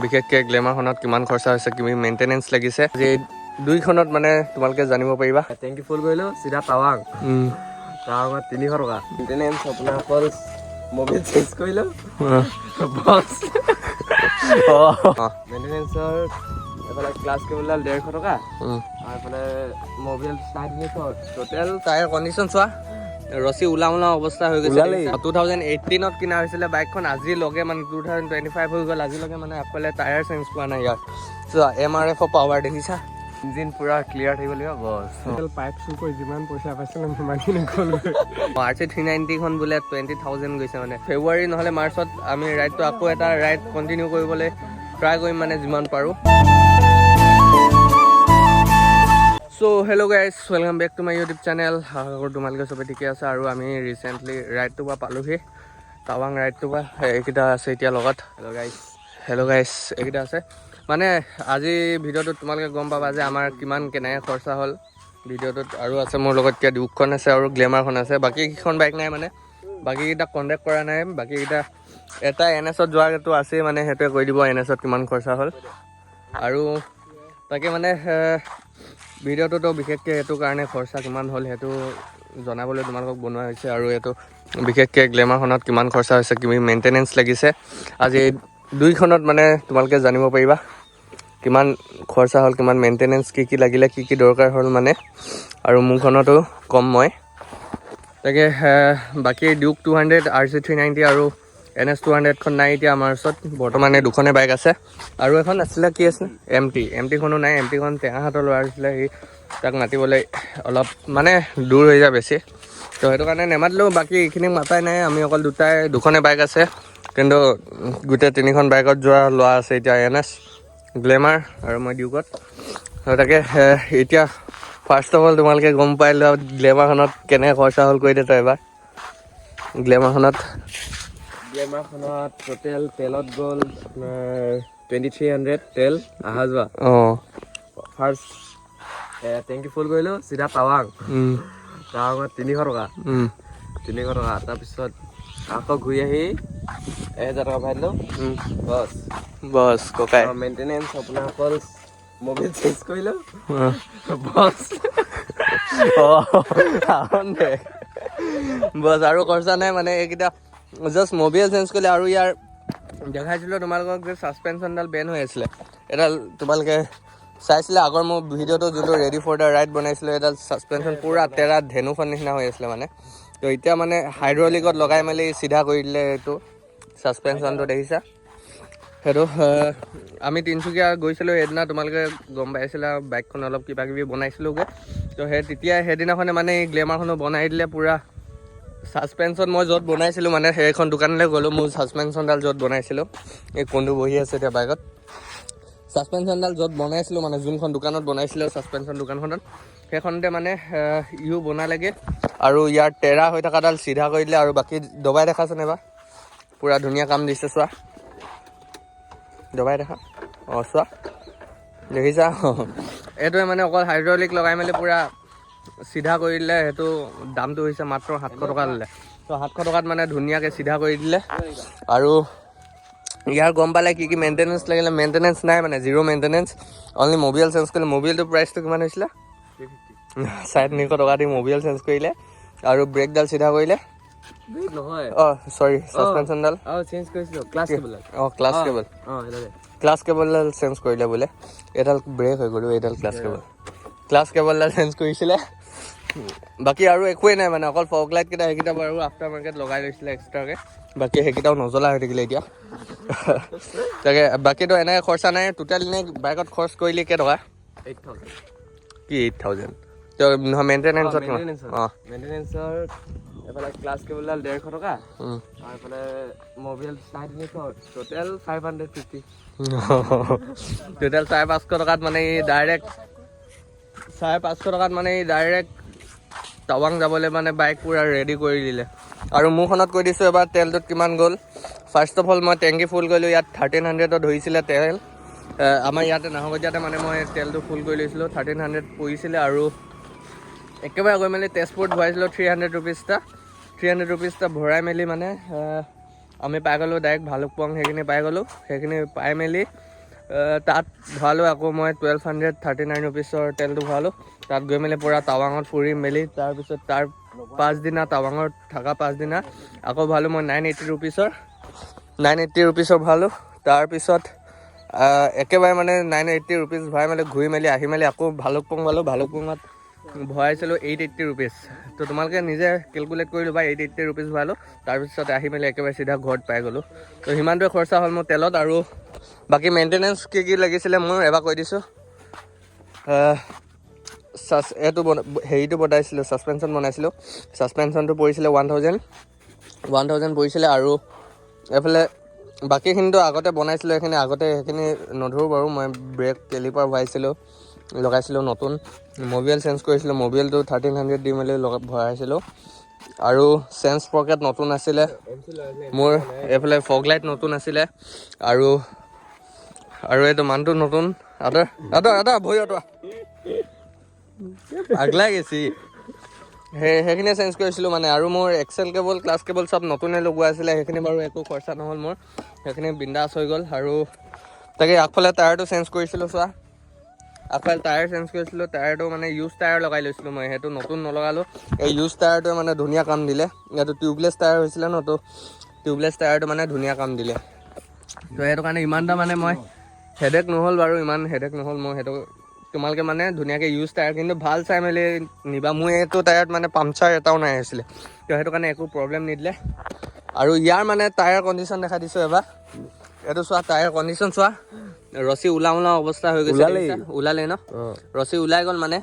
বিশেষকৈ গ্লেমাৰখনত কিমান খৰচা হৈছে, কিমান মেইনটেনেঞ্চ লাগিছে, আজি দুইখনত মানে তোমালোকে জানিব পাৰিবা। টেংকি ফুল কৰিলোঁ চিধা টাৱাং, টাৱাঙত 300 টকা মেইনটেনেঞ্চ। আপোনাৰ অকল মোবিল চেঞ্জ কৰিলোঁ, বছ মেইনটেনেঞ্চৰ এইফালে ক্লাছ কেবলডাল 150 টকা আৰু এইফালে মোবিল 350, টোটেল টায়াৰ কণ্ডিশ্যন চোৱা, ৰছী ওলাও অৱস্থা হৈ গৈছে। 2018ত কিনা হৈছিলে বাইকখন, আজিলৈকে মানে 2025 হৈ গ'ল, আজিলৈকে মানে আগফালে টায়াৰ চেঞ্জ কৰা নাই ইয়াত। চোৱা MRF পাৱাৰ দেখিছা, ইঞ্জিন পুৰা ক্লিয়াৰ থাকিব লাগিব, বছ পাইপ চুৰ কৰি যিমান পইচা পাইছিলোঁ সিমানখিনি গ'ল। RC390খন বোলে 20,000 গৈছে। মানে ফেব্ৰুৱাৰী নহ'লে মাৰ্চত আমি ৰাইডটো আকৌ এটা ৰাইড কণ্টিনিউ কৰিবলৈ ট্ৰাই কৰিম, মানে যিমান পাৰোঁ। So' hello' guys, welcome back to my YouTube channel. আশা কৰোঁ তোমালোকে চবে ঠিকে আছে। আৰু আমি ৰিচেণ্টলি ৰাইডটো পৰা পালোহি, টাৱাং ৰাইডটো পৰা। এইকেইটা আছে এতিয়া লগত। হেল্ল' গাইজ এইকেইটা আছে। মানে আজি ভিডিঅ'টোত তোমালোকে গম পাবা যে আমাৰ কিমান কেনেকৈ খৰচা হ'ল ভিডিঅ'টোত। আৰু আছে মোৰ লগত এতিয়া ডিউকখন আছে আৰু গ্লেমাৰখন আছে। বাকীকেইখন বাইক নাই, মানে বাকীকেইটা কণ্টেক্ট কৰা নাই। বাকীকেইটা এটা NSত যোৱাটো আছেই, মানে সেইটোৱে কৈ দিব NSত কিমান খৰচা হ'ল। আৰু তাকে মানে ভিডিঅ'টোতো বিশেষকৈ সেইটো কাৰণে খৰচা কিমান হ'ল সেইটো জনাবলৈ তোমালোকক বনোৱা হৈছে। আৰু এইটো বিশেষকৈ গ্লেমাৰখনত কিমান খৰচা হৈছে, কিমান মেইনটেনেঞ্চ লাগিছে, আজি দুইখনত মানে তোমালোকে জানিব পাৰিবা কিমান খৰচা হ'ল, কিমান মেইনটেনেঞ্চ, কি লাগিলে, কি দৰকাৰ হ'ল মানে। আৰু মোৰখনতো কম মই তাকে। বাকী ডিউক 200, RC390 আৰু NS200খন নাই এতিয়া আমাৰ ওচৰত বৰ্তমানে। দুখনে বাইক আছে আৰু এখন আছিলে, কি আছিলে MTখনো নাই। MTখন টেঙাহাতৰ ল'ৰা আছিলে, সি তাক মাতিবলৈ অলপ মানে দূৰ হৈ যায় বেছি, তো সেইটো কাৰণে নেমাতিলেও। বাকী এইখিনি মাতাই নাই, আমি অকল দুখনে বাইক আছে। কিন্তু গোটেই 3খন বাইকত যোৱা ল'ৰা আছে এতিয়া, NS, গ্লেমাৰ আৰু মই ডিউকত। তাকে এতিয়া ফাৰ্ষ্ট অফ অল তোমালোকে গম পাই লোৱা গ্লেমাৰখনত কেনেকৈ খৰচা হ'ল। কৈ দে তই এবাৰ। গ্লেমাৰখনত টোটেল তেলত গ'ল আপোনাৰ 2300 তেল অহা যোৱা। ফাৰ্ষ্ট টেংকি ফুল কৰিলোঁ চিধা টাৱাঙত 300 টকা, 300 টকা। তাৰপিছত আকৌ ঘূৰি আহি 1000 টকা ভৰাই দিলোঁ, বছ ককাই। মেইনটেনেঞ্চ আপোনাৰ অকল মোবিল চেঞ্জ কৰিলোঁ, বছ বছ আৰু খৰচা নাই। মানে এইকেইটা জাষ্ট মোবিল চেঞ্জ কৰিলে। আৰু ইয়াৰ দেখাইছিলোঁ তোমালোকক যে ছাছপেনশ্যনডাল বেন হৈ আছিলে, এডাল তোমালোকে চাইছিলে আগৰ মোৰ ভিডিঅ'টো, যোনটো ৰেডি ফৰ দ্য ৰাইড বনাইছিলোঁ। এডাল ছাছপেনশ্যন পূৰা তেৰা ধেনুখন নিচিনা হৈ আছিলে মানে। তো এতিয়া মানে হাইড্ৰলিকত লগাই মেলি চিধা কৰি দিলে এইটো ছাছপেনশ্যনটো, দেখিছা সেইটো। আমি তিনিচুকীয়া গৈছিলোঁ সেইদিনা, তোমালোকে গম পাইছিলা, বাইকখন অলপ কিবাকিবি বনাইছিলোঁগৈ। তো সেইদিনাখনে মানে এই গ্লেমাৰখনো বনাই দিলে পূৰা। ছাছপেনশ্যন মই য'ত বনাইছিলোঁ, মানে সেইখন দোকানলৈ গ'লোঁ, মোৰ ছাছপেনশ্যনডাল য'ত বনাইছিলোঁ। এই কোনটো বহি আছে এতিয়া বাইকত, ছাছপেনশ্যনডাল য'ত বনাইছিলোঁ, মানে যোনখন দোকানত বনাইছিলোঁ ছাছপেনশ্যন দোকানখনত, সেইখনতে মানে ইও বনালেগৈ। আৰু ইয়াৰ তেৰা হৈ থকাডাল চিধা কৰি দিলে। আৰু বাকী দবাই দেখাচোন এবাৰ, পূৰা ধুনীয়া কাম দিছে। চোৱা, দবাই দেখা, চোৱা, দেখিছা। এইটোৱে মানে অকল হাইড্ৰলিক লগাই মেলি পূৰা চিধা কৰি দিলে। সেইটো দামটো হৈছে মাত্ৰ 700 টকা ল'লে। তো 700 টকাত মানে ধুনীয়াকৈ চিধা কৰি দিলে। আৰু ইয়াৰ গম পালে কি মেইনটেনেঞ্চ লাগিলে, মেইনটেনেঞ্চ নাই, মানে zero' maintenance, only Mobil change কৰিলে। মোবিলটো প্ৰাইচটো কিমান হৈছিলে, 350 টকা দি মোবিল চেঞ্জ কৰিলে। আৰু ব্ৰেকডাল চিধা কৰিলে, ছাছপেনশ্যনডাল চেঞ্জ কৰিছিলোঁ, ক্লাছ কেবলডাল চেঞ্জ কৰিলে বোলে। এইডাল ব্ৰেক হৈ গ'লো, এইডাল ক্লাছ কেবলডাল চেঞ্জ কৰিছিলে। বাকী আৰু একোৱেই নাই, মানে অকল ফগ লাইটকেইটা, সেইকেইটা বাৰু আফটাৰ মাৰ্কেট লগাই লৈছিলে এক্সট্ৰাকৈ। বাকী সেইকেইটাও নজ্বলা হৈ থাকিলে এতিয়া। তাকে বাকীতো এনেকৈ খৰচা নাই। টোটেল এনেই বাইকত খৰচ কৰিলি কেইটকা? 8000। কি 8000? তো নহয় মেইনটেনেঞ্চৰ এইফালে ক্লাছ কেবলডাল 150 টকা আৰু এইফালে মোবিল 350, টোটেল 550। টোটেল 550 টকাত মানে ডাইৰেক্ট 550 টকাত মানে ডাইৰেক্ট টাৱাং যাবলৈ মানে বাইক পূৰা ৰেডি কৰি দিলে। আৰু মোৰখনত কৈ দিছোঁ এবাৰ তেলটোত কিমান গ'ল। ফাৰ্ষ্ট অফ অল মই টেংকি ফুল কৰিলোঁ, ইয়াত 1300 ধৰিছিলে তেল। আমাৰ ইয়াতে নাহৰকটীয়াতে মানে মই তেলটো ফুল কৰি লৈছিলোঁ, 1300 পৰিছিলে। আৰু একেবাৰে গৈ মেলি তেজপুৰত ভৰাইছিলোঁ 300 ৰুপিজ এটা ভৰাই মেলি মানে আমি পাই গ'লোঁ ডাইৰেক্ট ভালুকপুং সেইখিনি পাই গ'লোঁ। সেইখিনি পাই মেলি তাত ভৰালোঁ আকৌ মই 1239 ৰুপিছৰ তেলটো ভৰালোঁ। তাত গৈ মেলি পূৰা টাৱাঙত ফুৰি মেলি তাৰপিছত তাৰ পাছদিনা টাৱাঙত থকা পাছদিনা আকৌ ভৰালোঁ মই 980 ৰুপিছৰ ভৰালোঁ। তাৰপিছত একেবাৰে মানে 980 ৰুপিজ ভৰাই মেলি ঘূৰি মেলি আহি মেলি আকৌ ভালুকপুং পালোঁ। ভালুকপুঙত ভৰাইছিলোঁ 880 ৰুপিজ। তো তোমালোকে নিজে কেলকুলেট কৰি ল'বা। 880 ৰুপিজ ভৰালোঁ। তাৰপিছত আহি মেলি একেবাৰে চিধা ঘৰত পাই গ'লোঁ। তো সিমানটোৱে খৰচা হ'ল মোৰ তেলত। আৰু বাকী মেইনটেনেঞ্চ কি লাগিছিলে মোৰ এবাৰ কৈ দিছোঁ। এইটো হেৰিটো বনাইছিলোঁ, ছাছপেনশ্যন বনাইছিলোঁ। ছাছপেনশ্যনটো পৰিছিলে 1000 পৰিছিলে। আৰু এইফালে বাকীখিনিতো আগতে বনাইছিলোঁ, সেইখিনি নধৰোঁ বাৰু। মই ব্ৰেক কেলিপাৰ লগাইছিলোঁ নতুন। মবিয়েল চেঞ্জ কৰিছিলোঁ, মবিয়েলটো 1300 দি মেলি ভৰাইছিলোঁ। আৰু চেঞ্জ পকেট নতুন আছিলে মোৰ। এইফালে ফগ লাইট নতুন আছিলে। আৰু এইটো মানুহটো নতুন। আদা ভৰি আঁতৰা আগলাই গেছি। সেইখিনিয়ে চেঞ্জ কৰিছিলোঁ মানে। আৰু মোৰ এক্সেল কেবল, ক্লাছ কেবল চব নতুনে লগোৱা আছিলে। সেইখিনি বাৰু একো খৰচা নহ'ল মোৰ, সেইখিনি বিন্দাছ হৈ গ'ল। আৰু তাকে আগফালে টায়াৰটো চেঞ্জ কৰিছিলোঁ। চোৱা, আগফালে টায়াৰ চেঞ্জ কৰিছিলোঁ। টায়াৰটো মানে ইউজ টায়াৰ লগাই লৈছিলোঁ মই, সেইটো নতুন নলগালোঁ। এই ইউজ টায়াৰটোৱে মানে ধুনীয়া কাম দিলে। ইয়াতো টিউবলেছ টায়াৰ হৈছিলে ন, তো টিউবলেছ টায়াৰটো মানে ধুনীয়া কাম দিলে। তো সেইটো কাৰণে ইমান এটা মানে মই হেডেক নহ'ল বাৰু, ইমান হেডেক নহ'ল মোৰ। সেইটো তোমালোকে মানে ধুনীয়াকৈ ইউজ টায়াৰ কিন্তু ভাল চাই মেলি নিবা। মোৰ এইটো টায়াৰত মানে পামচাৰ এটাও নাই হৈছিলে, তো সেইটো কাৰণে একো প্ৰব্লেম নিদিলে। আৰু ইয়াৰ মানে টায়াৰ কণ্ডিশ্যন দেখা দিছোঁ এবাৰ। এইটো চোৱা, টায়াৰ কণ্ডিশ্যন চোৱা। ৰছী ওলাও অৱস্থা হৈ গৈছে। ওলালেই ন, ৰছী ওলাই গ'ল মানে।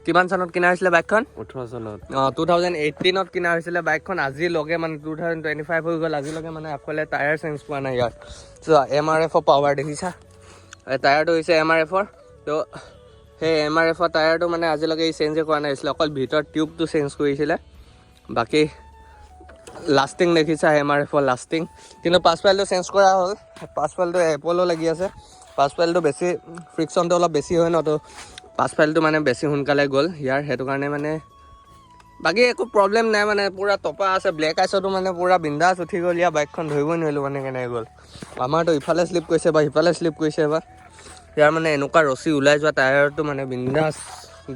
কিমান চনত কিনা হৈছিলে বাইকখন? 18 চনত। 2018ত কিনা হৈছিলে বাইকখন। আজিলৈকে মানে 2025 হৈ গ'ল, আজিলৈকে মানে আগফালে টায়াৰ চেঞ্জ কৰা নাই ইয়াৰ। চোৱা, MRF পাৱাৰ দেখিছা? টায়াৰটো হৈছে MRFৰ। তো সেই MRFৰ টায়াৰটো মানে আজিলৈকে চেঞ্জে কৰা নাছিলে, অকল ভিতৰত টিউবটো চেঞ্জ কৰিছিলে। বাকী লাষ্টিং দেখিছা, MRFৰ লাষ্টিং। কিন্তু পাছফাইলটো চেঞ্জ কৰা হ'ল। পাছফাইলটো এপলো লাগি আছে। পাছফাইলটো বেছি ফ্ৰিকশ্যনটো অলপ বেছি হয় ন, তো পাছফাইলটো মানে বেছি সোনকালে গ'ল ইয়াৰ। সেইটো কাৰণে মানে বাকী একো প্ৰব্লেম নাই মানে, পূৰা টপা আছে। ব্লেক আইচতো মানে পূৰা বিন্দাছ উঠি গ'ল ইয়াৰ। বাইকখন ধৰিবই নোৱাৰিলোঁ মানে কেনেকৈ গ'ল। আমাৰতো ইফালে শ্লিপ কৰিছে বা সিফালে শ্লিপ কৰিছে বা। ইয়াৰ মানে এনেকুৱা ৰছী ওলাই যোৱা টায়াৰটো মানে বিন্দাছ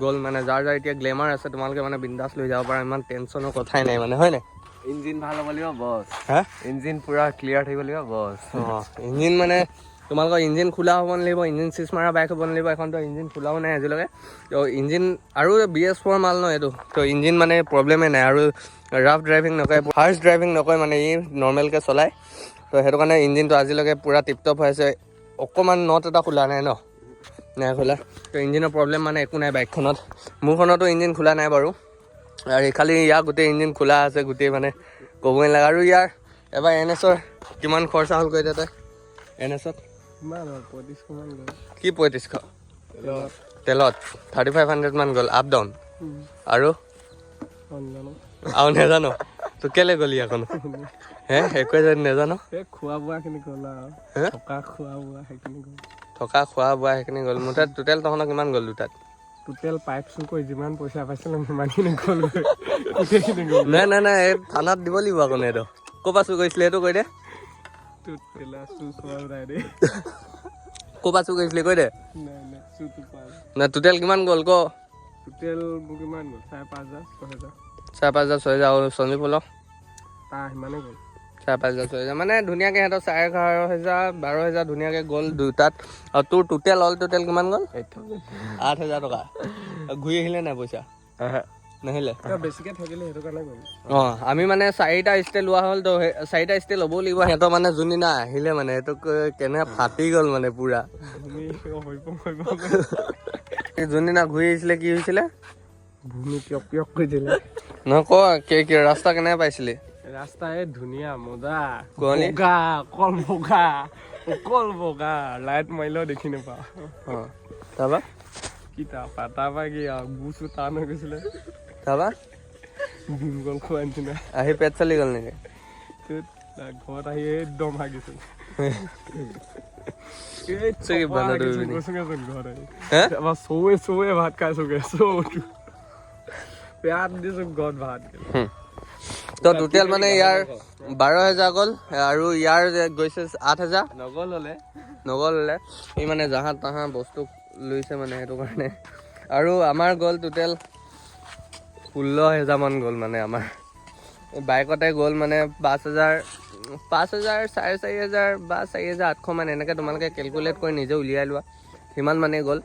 গ'ল মানে। যাৰ এতিয়া গ্লেমাৰ আছে, তোমালোকে মানে বিন্দাছ লৈ যাব পাৰা, ইমান টেনশ্যনৰ কথাই নাই মানে, হয় নাই? ইঞ্জিন ভাল হ'ব লাগিব বছ। হা, ইঞ্জিন পূৰা ক্লিয়াৰ থাকিব লাগিব বছ। ইঞ্জিন মানে তোমালোকৰ ইঞ্জিন খোলা হ'ব নালাগিব, ইঞ্জিন চিজ মাৰা বাইক হ'ব নালাগিব। এখনতো ইঞ্জিন খোলাও নাই আজিলৈকে। তো ইঞ্জিন আৰু BS4 মাল ন এইটো, তো ইঞ্জিন মানে প্ৰব্লেমেই নাই। আৰু ৰাফ ড্ৰাইভিং নকৰে, হাৰ্ছ ড্ৰাইভিং নকৰে মানে, ই নৰ্মেলকৈ চলায়। তো সেইটো কাৰণে ইঞ্জিনটো আজিলৈকে পূৰা টিপটপ হৈ আছে। অকণমান নট এটা খোলা নাই ন, নাই খোলা। তো ইঞ্জিনৰ প্ৰব্লেম মানে একো নাই বাইকখনত। মোৰখনতো ইঞ্জিন খোলা নাই বাৰু। আৰু খালি ইয়াৰ গোটেই ইঞ্জিন খোলা আছে গোটেই, মানে ক'বই নালাগে। আৰু ইয়াৰ এবাৰ NSৰ কিমান খৰচা হ'ল কৈ তাতে? NSত কি 3500? তেলত 3500 মান গ'ল আপ ডাউন। আৰু নেজানো তো কেলে গ'লি এখন? একোৱে যদি নেজানো। খোৱা বোৱাখিনি গ'ল আৰু থকা খোৱা বোৱা সেইখিনি গ'ল। মোৰ তাত টোটেল তহঁতৰ কিমান গ'ল দুটাত? টোটেল পাইপ চুৰ কৰি যিমান পইচা পাইছিলোঁ সিমানখিনি গ'ল। নাই এই থানাত দিব লাগিব আকৌ এইটো। ক'ৰ পৰা চুৰ কৰিছিলে সেইটো কৈ দে। ক'ৰ পৰা চুৰ কৰিছিলে কৈ দে। নাই টোটেল কিমান গ'ল ক? টোটেল মোৰ কিমান গ'ল? 5,500 6,000। 5,500 6,000 আৰু সঞ্জীৱ পলক সিমানেই গ'ল। 5,500 6,000 মানে ধুনীয়াকৈ সিহঁতৰ 11,500 12,000 ধুনীয়াকৈ গ'ল দুটাত। আৰু তোৰ টোটেল কিমান গ'ল? 8,000 টকা। ঘূৰি আহিলে নাই পইচা? নাহিলে, বেছিকৈ থাকিলে সেইটো কাৰণে গ'ল। আমি মানে 4টা ষ্টে লোৱা হ'ল। তো 4টা ষ্টে ল'বও লাগিব। সিহঁতৰ মানে যোনদিনা আহিলে মানে সেইটো কেনে ফাটি গ'ল মানে পূৰা। যোনদিনা ঘূৰি আহিছিলে কি হৈছিলে? ভূমি পিয়ক কৰিছিলে। নহয় ক, কি ৰাস্তা কেনেকৈ পাইছিলি? ৰাস্তা ধুনীয়া মজা, কুঁৱলী অকল বগা লাইট মাৰিলেও দেখি নাপাওঁ। তাৰপৰা তাৰপৰা কি আৰু বুচো টান হৈ গৈছিলে। তাৰপৰা ভীমকল খোৱা নিচিনা আহি পেট চলি গ'ল নেকি? ঘৰত আহি একদম হাগিছো। চৌৱে ভাত খাইছোগে। চৌটো পেট দিছো ঘৰত ভাত। তো টোটেল মানে ইয়াৰ 12,000 গ'ল আৰু ইয়াৰ গৈছে 8,000 নগ'ল হ'লে ই মানে জাহা তাহা বস্তু লৈছে মানে সেইটো কাৰণে আৰু আমাৰ গ'ল টোটেল 16,000 মান গ'ল মানে আমাৰ বাইকতে গ'ল মানে 5,000 4,500 বা 4,800 মান এনেকৈ তোমালোকে কেলকুলেট কৰি নিজে উলিয়াই লোৱা সিমান মানে গ'ল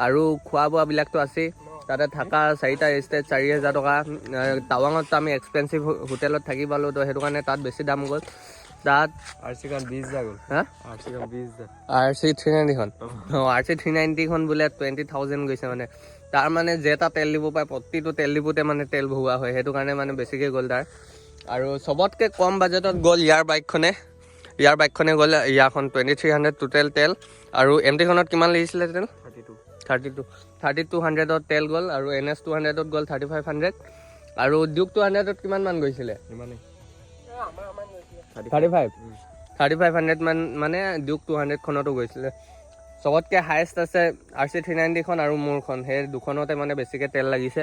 আৰু খোৱা বোৱাবিলাকতো আছেই তাতে থকা 4টা ষ্টেট 4,000 টকা টাৱাঙততো আমি এক্সপেঞ্চিভ হোটেলত থাকি পালোঁ তো সেইটো কাৰণে তাত বেছি দাম গ'ল তাত RC-খন 20,000 গ'ল হা RC-খন 20,000 RC390খন RC390খন বোলে 20,000 গৈছে মানে তাৰ মানে যেটা তেল দিব পায় প্ৰতিটো তেল ডিপুতে মানে তেল ভৰোৱা হয় সেইটো কাৰণে মানে বেছিকৈ গ'ল তাৰ আৰু চবতকৈ কম বাজেটত গ'ল ইয়াৰ বাইকখনে গ'ল ইয়াৰখন 2,300 টোটেল তেল আৰু MT-খনত কিমান লাগিছিলে তেল 3,200ত তেল গ'ল আৰু NS 200ত গ'ল 3,500 আৰু ডিউক 200ত কিমান মান গৈছিলে 3,500 মান মানে ডিউক 200খনতো গৈছিলে চবতকৈ হায়েষ্ট আছে RC390খন আৰু মোৰখন সেই দুখনতে মানে বেছিকৈ তেল লাগিছে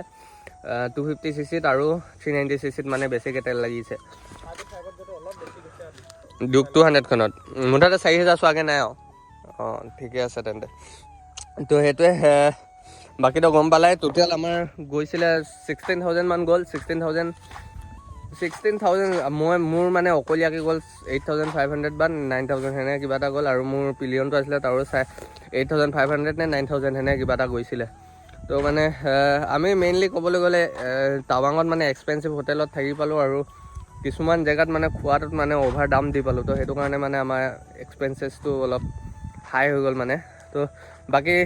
250cc আৰু 390cc মানে বেছিকৈ তেল লাগিছে ডিউক 200খনত মুঠতে 4,000 চোৱাকৈ নাই আৰু অঁ ঠিকে আছে তেন্তে তো সেইটোৱে বাকীতো গম পালাই টোটেল আমাৰ গৈছিলে 16,000 মান গ'ল 16,000 মোৰ মানে অকলীয়াকৈ গ'ল 8,500 বা 9,000 সেনে কিবা এটা গ'ল আৰু মোৰ পিলিয়নটো আছিলে তাৰো 8,500 নে 9,000 সেনে কিবা এটা গৈছিলে তো মানে আমি মেইনলি ক'বলৈ গ'লে টাৱাঙত মানে এক্সপেঞ্চিভ হোটেলত থাকি পালোঁ আৰু কিছুমান জেগাত মানে খোৱাটোত মানে অভাৰ দাম দি পালোঁ তো সেইটো কাৰণে মানে আমাৰ এক্সপেঞ্চেছটো অলপ হাই হৈ গ'ল মানে তো বাকী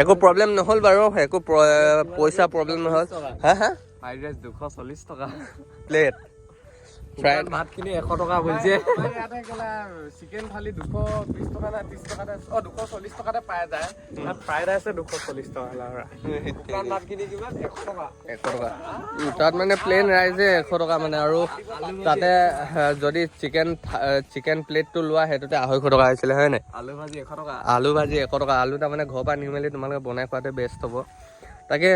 একো প্ৰব্লেম নহ'ল বাৰু একো পইচা প্ৰব্লেম নহ'ল হা ফ্ৰাইড ৰাইচ 240 টকা প্লেট ফ্ৰাইড ভাতখিনি 100 টকা বলছে চিকেন থালি 220 টকা নে 30 টকাতে 240 টকাতে পাই যায় ফ্ৰাইড ৰাইচ 240 টকা শুকান ভাতখিনি কিমান 100 টকা তাত মানে প্লেন ৰাইজে 100 টকা মানে আৰু তাতে যদি চিকেন প্লেটটো লোৱা সেইটোতে 250 টকা হৈছিলে হয় নাই আলু ভাজি 100 টকা আলু তাৰমানে ঘৰৰ পৰা নি মেলি তোমালোকে বনাই খোৱাতে বেষ্ট হ'ব তাকে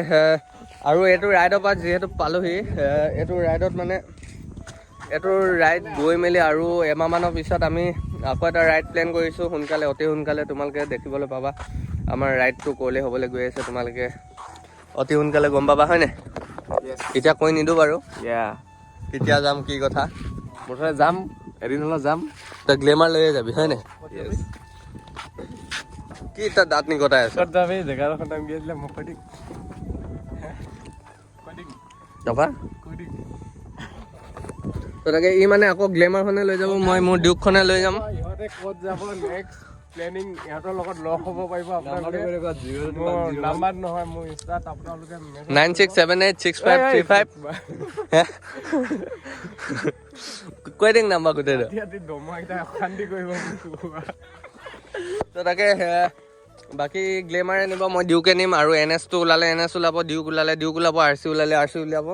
আৰু এইটো ৰাইডৰ পৰা যিহেতু পালোহি এইটো ৰাইড গৈ মেলি আৰু এমাহমানৰ পিছত আমি আকৌ এটা ৰাইড প্লেন কৰিছোঁ অতি সোনকালে তোমালোকে দেখিবলৈ পাবা আমাৰ ৰাইডটো ক'লৈ হ'বলৈ গৈ আছে তোমালোকে অতি সোনকালে গম পাবা হয়নে এতিয়া কৈ নিদিওঁ বাৰু কেতিয়া যাম কি কথা মুঠতে যাম এদিন হ'লেও যাম তই গ্লেমাৰ লৈয়ে যাবি হয়নে কি তই দাঁত নিকটাই আছ যাবি জেগাডোখৰ নাম কি আছিলে মোক কৈ দিম টকা তো তাকে ই মানে আকৌ গ্লেমাৰখনে লৈ যাব মই মোৰ ডিউকখনে লৈ যাম ইহঁতে ক'ত যাব নেক্সট প্লেনিং ইহঁতৰ লগত লগ হ'ব পাৰিব আপোনালোকে নাম্বাৰ নহয় মোৰ ইনষ্টাত আপোনালোকে 96786535 কৈ দিম নাম্বাৰ গোটেই দমুৱাকেইটা অশান্তি কৰিব তো তাকে বাকী গ্লেমাৰে নিব মই ডিউকে নিম আৰু NSটো ওলালে NS ওলাব ডিউক ওলালে ডিউক ওলাব RC ওলালে RC উলিয়াব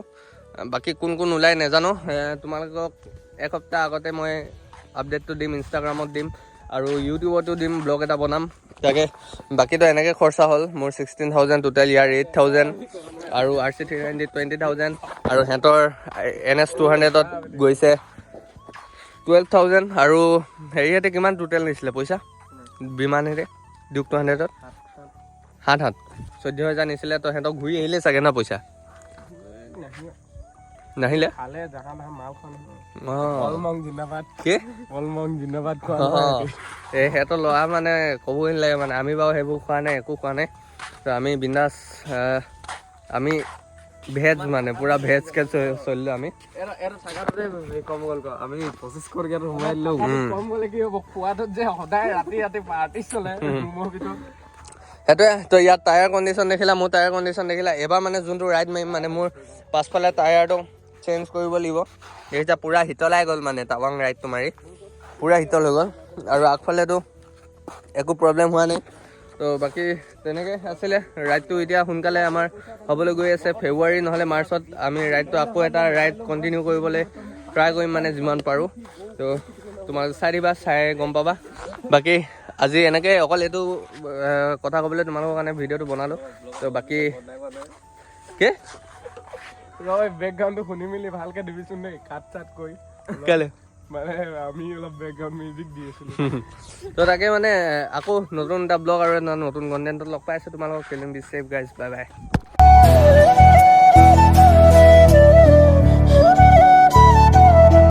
বাকী কোন ওলাই নাজানো তোমালোকক এসপ্তাহ আগতে মই আপডেটটো দিম ইনষ্টাগ্ৰামত দিম আৰু ইউটিউবতো দিম ব্লগ এটা বনাম তাকে বাকীতো এনেকৈ খৰচা হ'ল মোৰ 16,000 টোটেল ইয়াৰ 8,000 আৰু RC390 20,000 আৰু সিহঁতৰ NS 200ত গৈছে 12,000 আৰু হেৰিহঁতে কিমান টোটেল নিছিলে পইচা বিমানেৰে ডিউক 200ত 14,000 নিছিলে তো সিহঁতক ঘূৰি আহিলে চাগে ন পইচা নাহিলে সিহঁতৰ ল'ৰা মানে ক'বই নালাগে মানে আমি বাৰু সেইবোৰ খোৱা নাই একো খোৱা নাই তো আমি বিন্দাছ আমি ভেজ মানে পুৰা ভেজকে চলিলোঁ আমি কম গ'ল আমি 25 টকাত সোমাই দিলোঁ কম গ'লে কি হ'ব খোৱাটোত যে সদায় ৰাতি পাৰ্টি চলে ৰুমৰ ভিতৰত সেইটোৱে তো ইয়াত টায়াৰ কণ্ডিশ্যন দেখিলা মোৰ টায়াৰ কণ্ডিশ্যন দেখিলা এবাৰ মানে যোনটো ৰাইড মাৰিম মানে মোৰ পাছফালে টায়াৰটো চেঞ্জ কৰিব লাগিব এতিয়া পূৰা শীতলাই গ'ল মানে টাৱাং ৰাইডটো মাৰি পূৰা শীতল হৈ গ'ল আৰু আগফালেতো একো প্ৰব্লেম হোৱা নাই তো বাকী তেনেকৈ আছিলে ৰাইডটো এতিয়া সোনকালে আমাৰ হ'বলৈ গৈ আছে ফেব্ৰুৱাৰী নহ'লে মাৰ্চত আমি ৰাইডটো আকৌ এটা ৰাইড কণ্টিনিউ কৰিবলৈ ট্ৰাই কৰিম মানে যিমান পাৰোঁ তো তোমালোকে চাই গম পাবা বাকী আজি এনেকৈ অকল এইটো কথা ক'বলৈ তোমালোকৰ কাৰণে ভিডিঅ'টো বনালোঁ তো বাকী কি ৰ বেকগ্ৰাউণ্ডটো শুনি মেলি ভালকে দিবিচোন দেই কাট চাট কৰি কেলে মানে আমি অলপ বেকগ্ৰাউণ্ড মিউজিক দি আছিলো তো তাকে মানে আকৌ নতুন এটা ব্লগ আৰু এটা নতুন কণ্টেণ্টত লগ পাই আছোঁ তোমালোকক film be safe guys bye by